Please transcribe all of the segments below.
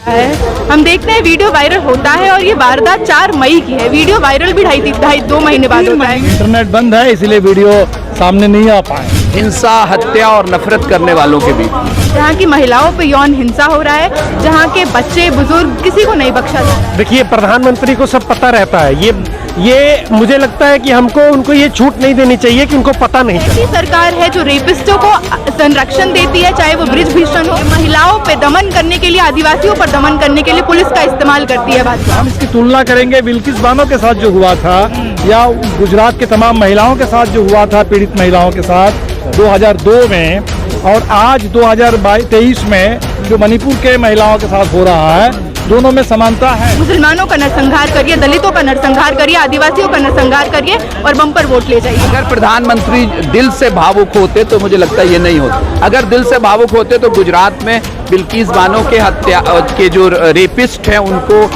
हम देखते हैं वीडियो वायरल होता है और ये वारदात 4 मई की है। वीडियो वायरल भी 2 महीने बाद होता है। इंटरनेट बंद है इसलिए वीडियो सामने नहीं आ पाए। हिंसा, हत्या और नफरत करने वालों के बीच जहाँ की महिलाओं पे यौन हिंसा हो रहा है, जहाँ के बच्चे बुजुर्ग किसी को नहीं बख्शा जा रहा है। देखिए, प्रधानमंत्री को सब पता रहता है। ये मुझे लगता है कि उनको ये छूट नहीं देनी चाहिए कि उनको पता नहीं चले। ऐसी सरकार है जो रेपिस्टों को संरक्षण देती है, चाहे वो ब्रिज भीषण हो। महिलाओं पे दमन करने के लिए, आदिवासियों पर दमन करने के लिए पुलिस का इस्तेमाल करती है भाजपा। हम इसकी तुलना करेंगे बिल्किस बानो के साथ जो हुआ था या गुजरात के तमाम महिलाओं के साथ जो हुआ था, पीड़ित महिलाओं के साथ 2002 में, और आज 2023 में जो मणिपुर के महिलाओं के साथ हो रहा है, दोनों में समानता है। मुसलमानों का नरसंहार करिए, दलितों का नरसंहार करिए, आदिवासियों का नरसंहार करिए और बम्पर वोट ले जाइए। अगर प्रधानमंत्री दिल से भावुक होते तो मुझे लगता है ये नहीं होता। अगर दिल से भावुक होते तो गुजरात में बिल्किस बानो के हत्या के जो रेपिस्ट हैं उनको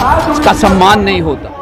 का सम्मान नहीं होता।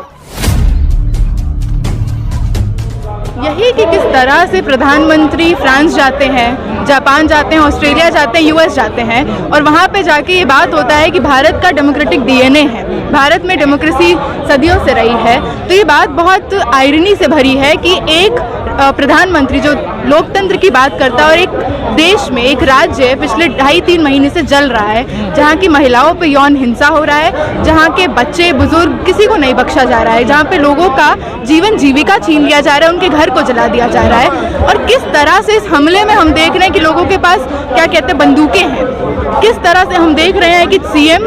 यही कि किस तरह से प्रधानमंत्री फ्रांस जाते हैं, जापान जाते हैं, ऑस्ट्रेलिया जाते हैं, यूएस जाते हैं और वहाँ पे जाके ये बात होता है कि भारत का डेमोक्रेटिक डीएनए है, भारत में डेमोक्रेसी सदियों से रही है। तो ये बात बहुत आयरनी से भरी है कि एक प्रधानमंत्री जो लोकतंत्र की बात करता है और एक देश में एक राज्य पिछले 2.5-3 महीने से जल रहा है, जहाँ की महिलाओं पे यौन हिंसा हो रहा है, जहाँ के बच्चे बुजुर्ग किसी को नहीं बख्शा जा रहा है, जहाँ पे लोगों का जीवन जीविका छीन लिया जा रहा है, उनके घर को जला दिया जा रहा है। और किस तरह से इस हमले में हम देख रहे हैं कि लोगों के पास क्या कहते हैं बंदूकें हैं। किस तरह से हम देख रहे हैं कि सीएम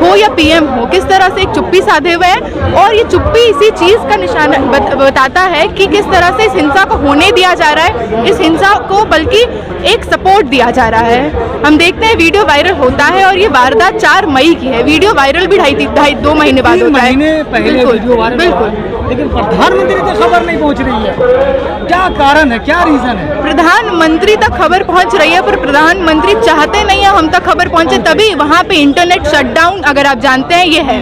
हो या पीएम हो, किस तरह से एक चुप्पी साधे हुए हैं और ये चुप्पी इसी चीज का निशान बताता है कि किस तरह से इस हिंसा को होने दिया जा रहा है, इस हिंसा को बल्कि एक सपोर्ट दिया जा रहा है। हम देखते हैं वीडियो वायरल होता है और ये वारदात 4 मई की है। वीडियो वायरल भी 2 महीने बाद होता है। बिल्कुल, लेकिन प्रधानमंत्री तक खबर नहीं पहुंच रही है। क्या कारण है, क्या रीजन है? प्रधानमंत्री तक खबर पहुंच रही है पर प्रधानमंत्री चाहते नहीं है हम तक खबर पहुंचे, तभी वहां पे इंटरनेट शटडाउन, अगर आप जानते हैं, ये है।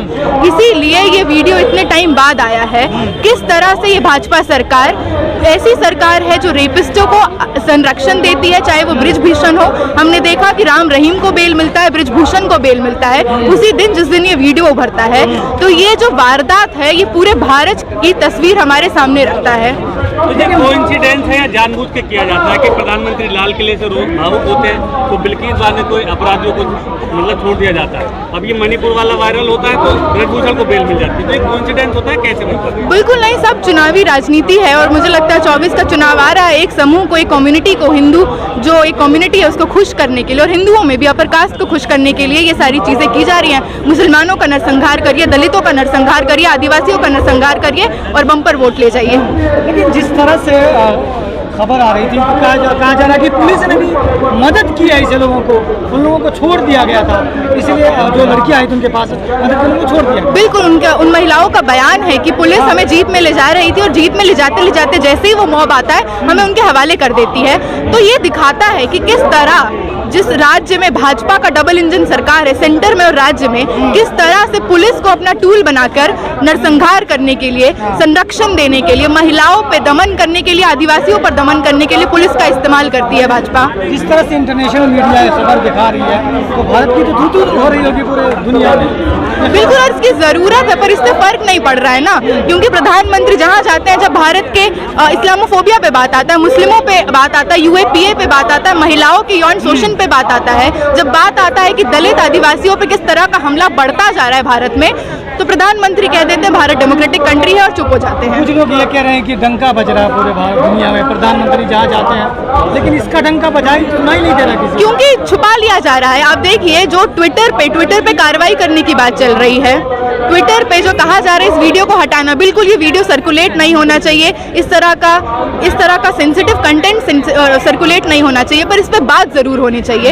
इसीलिए ये वीडियो इतने टाइम बाद आया है। किस तरह से ये भाजपा सरकार ऐसी सरकार है जो रेपिस्टों को संरक्षण देती है, चाहे वो ब्रिज भीषण हो। हमने देखा कि राम रहीम को बेल मिलता है, ब्रिज भूषण को बेल मिलता है उसी दिन जिस दिन ये वीडियो उभरता है। तो ये जो वारदात है ये पूरे भारत की तस्वीर हमारे सामने रखता है। तो ये कोइंसिडेंस है या जानबूझ के किया जाता है कि प्रधानमंत्री लाल किले से रोज भावुक होते हैं तो बिल्किस बानो को अपराधियों को मतलब छोड़ दिया जाता है। अब ये मणिपुर वाला वायरल होता है तो ब्रजभूषण को बेल मिल जाती है। तो ये कोइंसिडेंस होता है, कैसे मिलता है? बिल्कुल नहीं, सब चुनावी राजनीति है और मुझे लगता है 24 का चुनाव आ रहा है। एक समूह को, एक कम्युनिटी को, हिंदू जो एक कम्युनिटी है उसको खुश करने के लिए और हिंदुओं में भी अपर कास्ट को खुश करने के लिए ये सारी चीजें की जा रही हैं। मुसलमानों का नरसंहार करिए, दलितों का नरसंहार करिए, आदिवासियों का नरसंहार करिए और बम्पर वोट ले जाइए। लेकिन जिस तरह से खबर आ रही थी, कहा जा रहा है कि पुलिस ने भी मदद की है ऐसे लोगों को, उन लोगों को छोड़ दिया गया था, इसलिए जो लड़की आई थी उनके पास मदद करने को छोड़ दिया। बिल्कुल, उन महिलाओं का बयान है कि पुलिस हमें जीप में ले जा रही थी और जीप में ले जाते जैसे ही वो मॉब आता है हमें उनके हवाले कर देती है। तो ये दिखाता है कि किस तरह जिस राज्य में भाजपा का डबल इंजन सरकार है, सेंटर में और राज्य में, किस तरह से पुलिस को अपना टूल बनाकर नरसंहार करने के लिए, संरक्षण देने के लिए, महिलाओं पे दमन करने के लिए, आदिवासियों पर दमन करने के लिए पुलिस का इस्तेमाल करती है भाजपा। जिस तरह से इंटरनेशनल मीडिया खबर दिखा रही है तो भारत की तो धूल हो रही होगी पूरे दुनिया में। बिल्कुल, और इसकी जरूरत है पर इससे फर्क नहीं पड़ रहा है ना, क्योंकि प्रधानमंत्री जहाँ जाते हैं, जब भारत के इस्लामोफोबिया पे बात आता है, मुस्लिमों पे बात आता है, यूएपीए पे बात आता है, महिलाओं के यौन शोषण पे बात आता है, जब बात आता है कि दलित आदिवासियों पे किस तरह का हमला बढ़ता जा रहा है भारत में, तो प्रधानमंत्री कह देते हैं भारत डेमोक्रेटिक कंट्री है और चुप हो जाते हैं। कुछ लोग ये कह रहे हैं कि डंका बज रहा है पूरे भारत दुनिया में, प्रधानमंत्री जहाँ जाते हैं, लेकिन इसका डंका बजाई सुनाई नहीं दे रहा किसी, क्योंकि छुपा लिया जा रहा है। आप देखिए जो ट्विटर पे कार्रवाई करने की बात चल रही है, ट्विटर पे जो कहा जा रहा है इस वीडियो को हटाना, बिल्कुल ये वीडियो सर्कुलेट नहीं होना चाहिए, इस तरह का सेंसिटिव कंटेंट सर्कुलेट नहीं होना चाहिए, पर इस पे बात जरूर होनी चाहिए,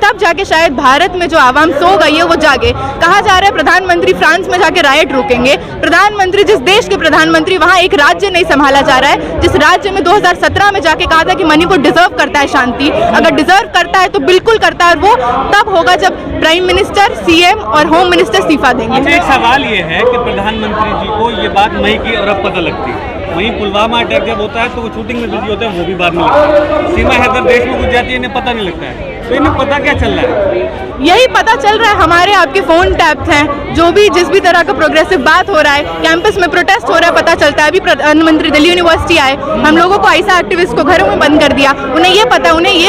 तब जाके शायद भारत में जो आवाम सो गई है वो जागे। कहा जा रहा है प्रधानमंत्री फ्रांस में जाके राइट रोकेंगे। प्रधानमंत्री, जिस देश के प्रधानमंत्री, वहाँ एक राज्य नहीं संभाला जा रहा है, जिस राज्य में 2017 में जाके कहा था कि मणिपुर डिजर्व करता है शांति, अगर डिजर्व करता है तो बिल्कुल करता है, और वो तब होगा जब प्राइम मिनिस्टर, सीएम और होम मिनिस्टर इस्तीफा देंगे। एक सवाल ये है कि प्रधानमंत्री जी को ये बात मई की और अब पता लगती है, वहीं पुलवामा अटैक जब होता है तो वो शूटिंग में बिजी होते हैं, वो भी बाद में लगता है। सीमा हैदर देश में घुस जाती है, इन्हें पता नहीं लगता है। तो इन्हें पता क्या चल रहा है? यही पता चल रहा है, हमारे आपके फोन टैप्स हैं, जो भी जिस भी तरह का प्रोग्रेसिव बात हो रहा है, कैंपस में प्रोटेस्ट हो रहा है, पता चलता है। अभी प्रधानमंत्री दिल्ली यूनिवर्सिटी आए, हम लोगों को ऐसा एक्टिविस्ट को घरों में बंद कर दिया। उन्हें ये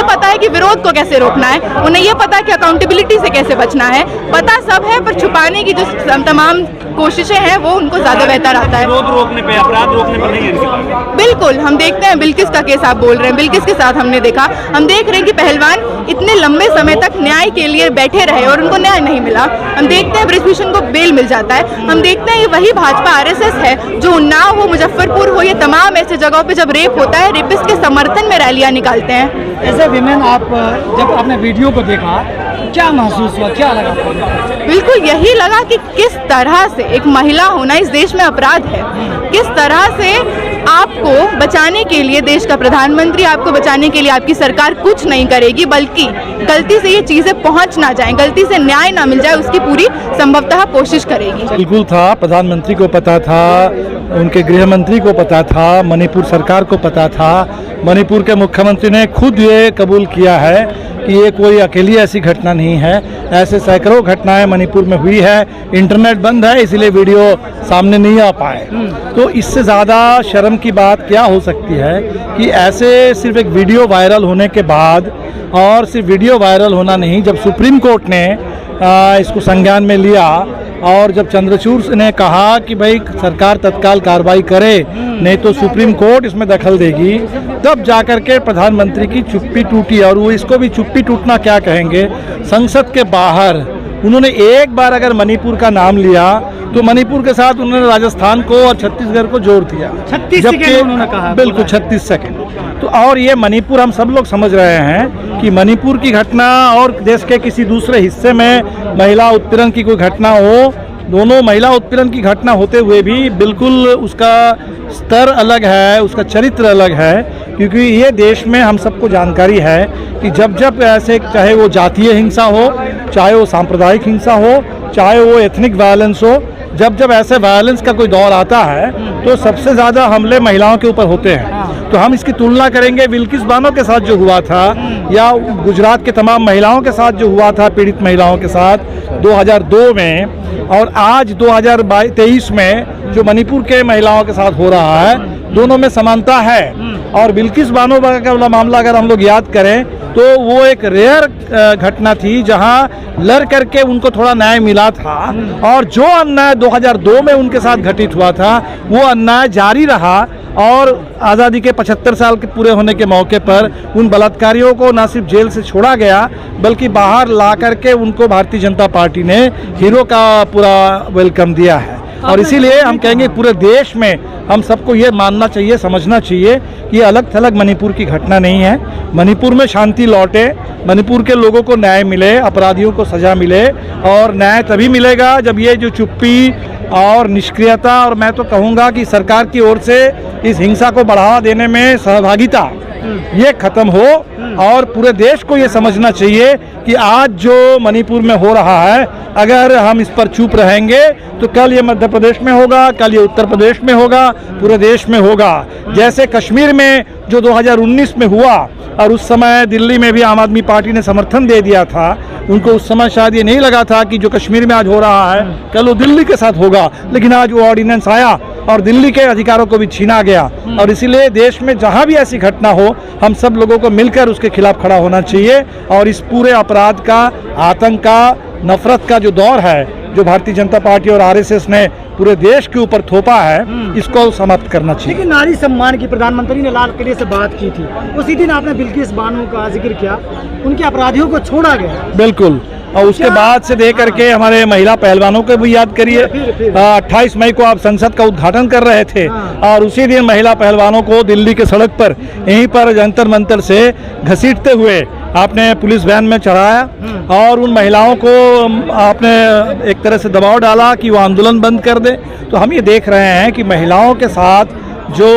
पता है कि विरोध को कैसे रोकना है, उन्हें ये पता है कि अकाउंटेबिलिटी से कैसे बचना है, पता सब है, पर छुपाने की जो तमाम कोशिशें हैं वो उनको ज्यादा बेहतर आता है। विरोध रोकने पे, अपराध रोकने पर नहीं है इनके पास। बिल्कुल, हम देखते हैं बिल्किस का केस आप बोल रहे हैं, बिल्किस के साथ हमने देखा, हम देख रहे हैं कि पहलवान इतने लंबे समय तक न्याय के लिए बैठे रहे और उनको न्याय नहीं मिला। हम देखते हैं ब्रिजभूषण को बेल मिल जाता है। हम देखते हैं ये वही भाजपा आरएसएस है जो उन्नाव हो, मुजफ्फरपुर हो, ये तमाम ऐसे जगहों पे जब रेप होता है, रेपिस्ट के समर्थन में रैलियां निकालते हैं। एज ए विमेन, आप जब आपने वीडियो को देखा क्या महसूस हुआ, क्या लगा? बिल्कुल यही लगा कि किस तरह से एक महिला होना इस देश में अपराध है, किस तरह से आपको बचाने के लिए देश का प्रधानमंत्री, आपको बचाने के लिए आपकी सरकार कुछ नहीं करेगी, बल्कि गलती से ये चीजें पहुंच ना जाएं, गलती से न्याय ना मिल जाए, उसकी पूरी संभवतः कोशिश करेगी। बिल्कुल था, प्रधानमंत्री को पता था, उनके गृह मंत्री को पता था, मणिपुर सरकार को पता था, मणिपुर के मुख्यमंत्री ने खुद ये कबूल किया है कि ये कोई अकेली ऐसी घटना नहीं है, ऐसे सैकड़ों घटनाएं मणिपुर में हुई है। इंटरनेट बंद है इसलिए वीडियो सामने नहीं आ पाए। तो इससे ज़्यादा शर्म की बात क्या हो सकती है कि ऐसे सिर्फ एक वीडियो वायरल होने के बाद, और सिर्फ वीडियो वायरल होना नहीं, जब सुप्रीम कोर्ट ने इसको संज्ञान में लिया और जब चंद्रचूड़ ने कहा कि भाई सरकार तत्काल कार्रवाई करे, नहीं तो सुप्रीम कोर्ट इसमें दखल देगी, तब जाकर के प्रधानमंत्री की चुप्पी टूटी। और वो इसको भी चुप्पी टूटना क्या कहेंगे, संसद के बाहर उन्होंने एक बार अगर मणिपुर का नाम लिया तो मणिपुर के साथ उन्होंने राजस्थान को और छत्तीसगढ़ को जोड़ दिया। 36 सेकंड उन्होंने कहा। बिल्कुल 36 सेकंड। तो और ये मणिपुर हम सब लोग समझ रहे हैं कि मणिपुर की घटना और देश के किसी दूसरे हिस्से में महिला उत्पीड़न की कोई घटना हो, दोनों महिला उत्पीड़न की घटना होते हुए भी बिल्कुल उसका स्तर अलग है, उसका चरित्र अलग है, क्योंकि ये देश में हम सबको जानकारी है कि जब जब ऐसे, चाहे वो जातीय हिंसा हो, चाहे वो सांप्रदायिक हिंसा हो, चाहे वो एथनिक वायलेंस हो, जब जब ऐसे वायलेंस का कोई दौर आता है तो सबसे ज़्यादा हमले महिलाओं के ऊपर होते हैं। तो हम इसकी तुलना करेंगे बिल्किस बानो के साथ जो हुआ था, या गुजरात के तमाम महिलाओं के साथ जो हुआ था, पीड़ित महिलाओं के साथ 2002 में, और आज 2023 में जो मणिपुर के महिलाओं के साथ हो रहा है, दोनों में समानता है। और बिल्किस बानो का मामला अगर हम लोग याद करें तो वो एक रेयर घटना थी जहां लड़ करके उनको थोड़ा न्याय मिला था, और जो अन्याय 2002 में उनके साथ घटित हुआ था वो अन्याय जारी रहा, और आज़ादी के 75 साल के पूरे होने के मौके पर उन बलात्कारियों को न सिर्फ जेल से छोड़ा गया बल्कि बाहर ला करके उनको भारतीय जनता पार्टी ने हीरो का पूरा वेलकम दिया है। और इसीलिए हम कहेंगे पूरे देश में हम सबको ये मानना चाहिए, समझना चाहिए कि ये अलग थलग मणिपुर की घटना नहीं है। मणिपुर में शांति लौटे, मणिपुर के लोगों को न्याय मिले, अपराधियों को सजा मिले, और न्याय तभी मिलेगा जब ये जो चुप्पी और निष्क्रियता, और मैं तो कहूँगा कि सरकार की ओर से इस हिंसा को बढ़ावा देने में सहभागिता, ये खत्म हो। और पूरे देश को ये समझना चाहिए कि आज जो मणिपुर में हो रहा है, अगर हम इस पर चुप रहेंगे तो कल ये मध्य प्रदेश में होगा, कल ये उत्तर प्रदेश में होगा, पूरे देश में होगा। जैसे कश्मीर में जो 2019 में हुआ, और उस समय दिल्ली में भी आम आदमी पार्टी ने समर्थन दे दिया था, उनको उस समय शायद ये नहीं लगा था कि जो कश्मीर में आज हो रहा है कल वो दिल्ली के साथ होगा, लेकिन आज वो ऑर्डिनेंस आया और दिल्ली के अधिकारों को भी छीना गया। और इसीलिए देश में जहाँ भी ऐसी घटना हो, हम सब लोगों को मिलकर उसके खिलाफ खड़ा होना चाहिए, और इस पूरे अपराध का, आतंक का, नफरत का जो दौर है जो भारतीय जनता पार्टी और आरएसएस ने पूरे देश के ऊपर थोपा है, इसको समाप्त करना चाहिए। लेकिन नारी सम्मान की प्रधानमंत्री ने लाल किले से बात की थी, उसी दिन आपने बिल्किस बानो का जिक्र किया, उनके अपराधियों को छोड़ा गया। बिल्कुल, और उसके बाद से दे करके हमारे महिला पहलवानों को भी याद करिए। 28 मई को आप संसद का उद्घाटन कर रहे थे, और उसी दिन महिला पहलवानों को दिल्ली के सड़क पर, यहीं पर जंतर मंतर से घसीटते हुए आपने पुलिस वैन में चढ़ाया, और उन महिलाओं को आपने एक तरह से दबाव डाला कि वो आंदोलन बंद कर दे। तो हम ये देख रहे हैं कि महिलाओं के साथ जो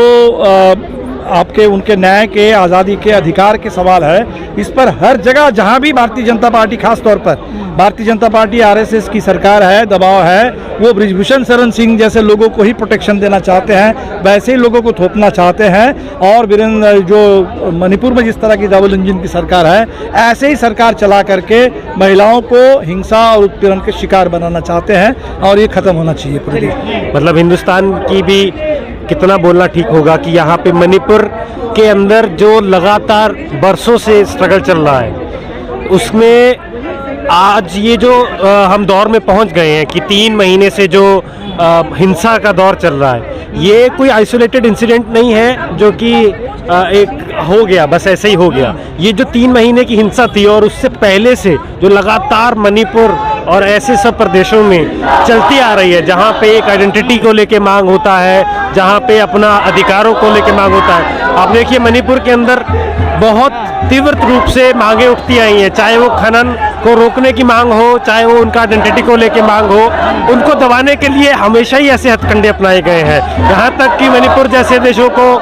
आपके उनके न्याय के, आज़ादी के, अधिकार के सवाल है। इस पर हर जगह जहां भी भारतीय जनता पार्टी, खास तौर पर भारतीय जनता पार्टी आरएसएस की सरकार है, दबाव है, वो बृजभूषण शरण सिंह जैसे लोगों को ही प्रोटेक्शन देना चाहते हैं, वैसे ही लोगों को थोपना चाहते हैं। और वीरेंद्र जो मणिपुर में जिस तरह की डबल इंजन की सरकार है, ऐसे ही सरकार चला करके महिलाओं को हिंसा और उत्पीड़न के शिकार बनाना चाहते हैं, और ये खत्म होना चाहिए पूरे देश। मतलब हिंदुस्तान की भी कितना बोलना ठीक होगा कि यहाँ पे मणिपुर के अंदर जो लगातार बरसों से स्ट्रगल चल रहा है, उसमें आज ये जो हम दौर में पहुंच गए हैं कि 3 महीने से जो हिंसा का दौर चल रहा है, ये कोई आइसोलेटेड इंसिडेंट नहीं है जो कि एक हो गया, बस ऐसे ही हो गया। ये जो 3 महीने की हिंसा थी और उससे पहले से जो लगातार मणिपुर और ऐसे सब प्रदेशों में चलती आ रही है, जहाँ पे एक आइडेंटिटी को लेके मांग होता है, जहाँ पे अपना अधिकारों को लेके मांग होता है। आप देखिए मणिपुर के अंदर बहुत तीव्र रूप से मांगे उठती आई हैं, चाहे वो खनन को रोकने की मांग हो, चाहे वो उनका आइडेंटिटी को लेके मांग हो। उनको दबाने के लिए हमेशा ही ऐसे हथकंडे अपनाए गए हैं, यहाँ तक कि मणिपुर जैसे देशों को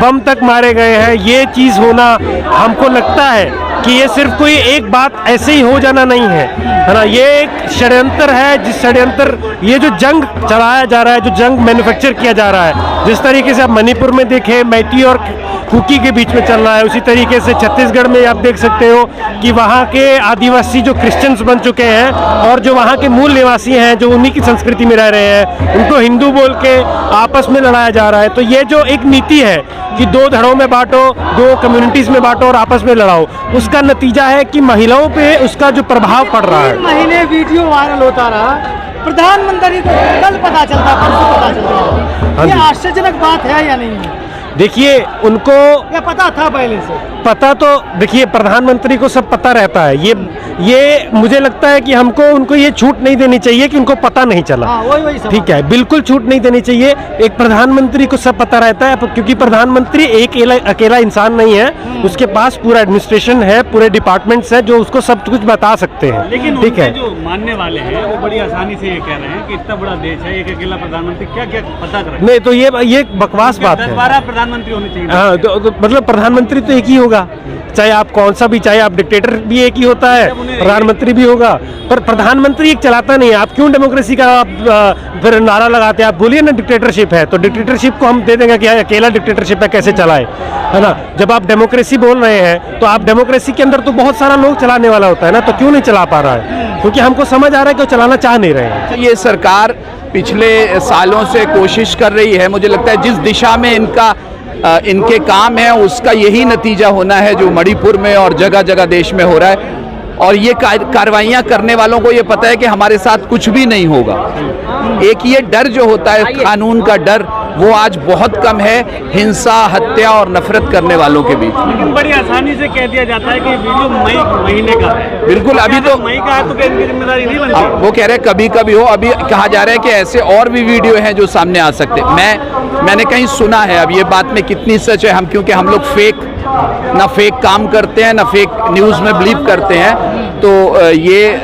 बम तक मारे गए हैं। ये चीज़ होना, हमको लगता है कि ये सिर्फ कोई एक बात ऐसे ही हो जाना नहीं है ना, ये एक षड्यंत्र है। जिस षड्यंत्र, ये जो जंग चलाया जा रहा है, जो जंग मैन्युफैक्चर किया जा रहा है, जिस तरीके से आप मणिपुर में देखें मैती और कुकी के बीच में चल रहा है, उसी तरीके से छत्तीसगढ़ में आप देख सकते हो कि वहाँ के आदिवासी जो क्रिश्चियंस बन चुके हैं और जो वहाँ के मूल निवासी हैं, जो उन्हीं की संस्कृति में रह रहे हैं, उनको हिंदू बोल के आपस में लड़ाया जा रहा है। तो ये जो एक नीति है कि 2 धड़ों में बांटो, 2 कम्युनिटीज़ में बांटो और आपस में लड़ाओ, उसका नतीजा है कि महिलाओं पे उसका जो प्रभाव पड़ रहा है। महीने वीडियो वायरल होता रहा, प्रधानमंत्री को कल पता चलता, परसों पता चलता, ये आश्चर्यजनक बात है या नहीं है? देखिए उनको क्या पता था पहले से? पता तो देखिए प्रधानमंत्री को सब पता रहता है। ये मुझे लगता है कि हमको उनको ये छूट नहीं देनी चाहिए कि उनको पता नहीं चला। वही ठीक है, बिल्कुल छूट नहीं देनी चाहिए। एक प्रधानमंत्री को सब पता रहता है, क्योंकि प्रधानमंत्री एक अकेला इंसान नहीं है, उसके पास पूरा एडमिनिस्ट्रेशन है, पूरे डिपार्टमेंट्स हैं जो उसको सब कुछ बता सकते हैं। लेकिन ठीक है, जो मानने वाले हैं वो बड़ी आसानी से ये कह रहे हैं कि इतना बड़ा देश है, एक अकेला प्रधानमंत्री क्या क्या पता कर, नहीं तो ये बकवास बात है। 12 प्रधानमंत्री होने चाहिए। हाँ, तो मतलब प्रधानमंत्री तो एक ही होगा, चाहे आप कौन सा भी, चाहे आप डिक्टेटर भी एक ही होता है, प्रधानमंत्री भी होगा, पर प्रधानमंत्री एक चलाता नहीं है। आप क्यों डेमोक्रेसी का फिर नारा लगाते हैं? आप बोलिए ना डिक्टेटरशिप है, तो डिक्टेटरशिप को हम दे देंगे कि अकेला डिक्टेटरशिप है, कैसे चलाए, है ना। जब आप डेमोक्रेसी बोल रहे हैं तो आप डेमोक्रेसी के अंदर तो बहुत सारा लोग चलाने वाला होता है ना, तो क्यों नहीं चला पा रहा है? क्योंकि हमको समझ आ रहा है कि वो चलाना चाह नहीं रहे हैं। ये सरकार पिछले सालों से कोशिश कर रही है, मुझे लगता है जिस दिशा में इनके काम है उसका यही नतीजा होना है जो मणिपुर में और जगह जगह देश में हो रहा है। और ये कार्रवाइयाँ करने वालों को ये पता है कि हमारे साथ कुछ भी नहीं होगा। एक ये डर जो होता है, कानून का डर, वो आज बहुत कम है हिंसा, हत्या और नफरत करने वालों के बीच। लेकिन बड़ी आसानी से कह दिया जाता है कि वीडियो मई महीने का है। बिल्कुल, अभी तो मई का है तो क्या इनकी जिम्मेदारी नहीं बनती? वो कह रहे हैं कभी कभी हो, अभी कहा जा रहा है कि ऐसे और भी वीडियो हैं जो सामने आ सकते हैं। मैंने कहीं सुना है, अब ये बात में कितनी सच है, क्योंकि हम लोग ना फेक काम करते हैं, ना फेक न्यूज़ में बिलीव करते हैं, तो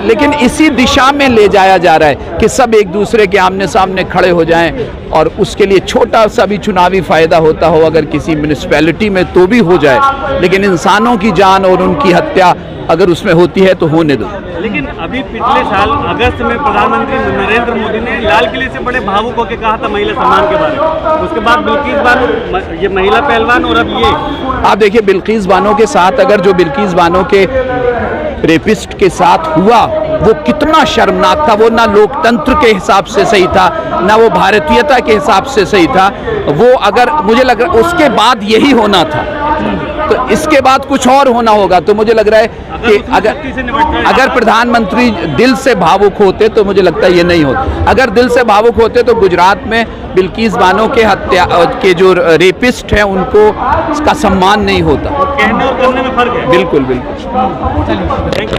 लेकिन इसी दिशा में ले जाया जा रहा है कि सब एक दूसरे के आमने सामने खड़े हो जाएं, और उसके लिए छोटा सा भी चुनावी फायदा होता हो अगर किसी म्यूनिसिपैलिटी में तो भी हो जाए, लेकिन इंसानों की जान और उनकी हत्या अगर उसमें होती है तो होने दो। लेकिन अभी पिछले साल अगस्त में प्रधानमंत्री नरेंद्र मोदी ने लाल किले से बड़े भावुक होकर कहा था महिला सम्मान के बारे में, उसके बाद बिल्किस बानो, ये महिला पहलवान, और अब ये आप देखिए बिल्किस बानो के साथ, अगर जो बिल्किस बानो के रेपिस्ट के साथ हुआ वो कितना शर्मनाक था। वो ना लोकतंत्र के हिसाब से सही था, ना वो भारतीयता के हिसाब से सही था। वो अगर मुझे लग रहा है उसके बाद यही होना था, तो इसके बाद कुछ और होना होगा। तो मुझे लग रहा है कि अगर प्रधानमंत्री दिल से भावुक होते तो मुझे लगता है ये नहीं होता। अगर दिल से भावुक होते तो गुजरात में बिल्किस बानो के हत्या के जो रेपिस्ट हैं उनको का सम्मान नहीं होता। कहने और करने में फर्क है। बिल्कुल बिल्कुल। Thank you.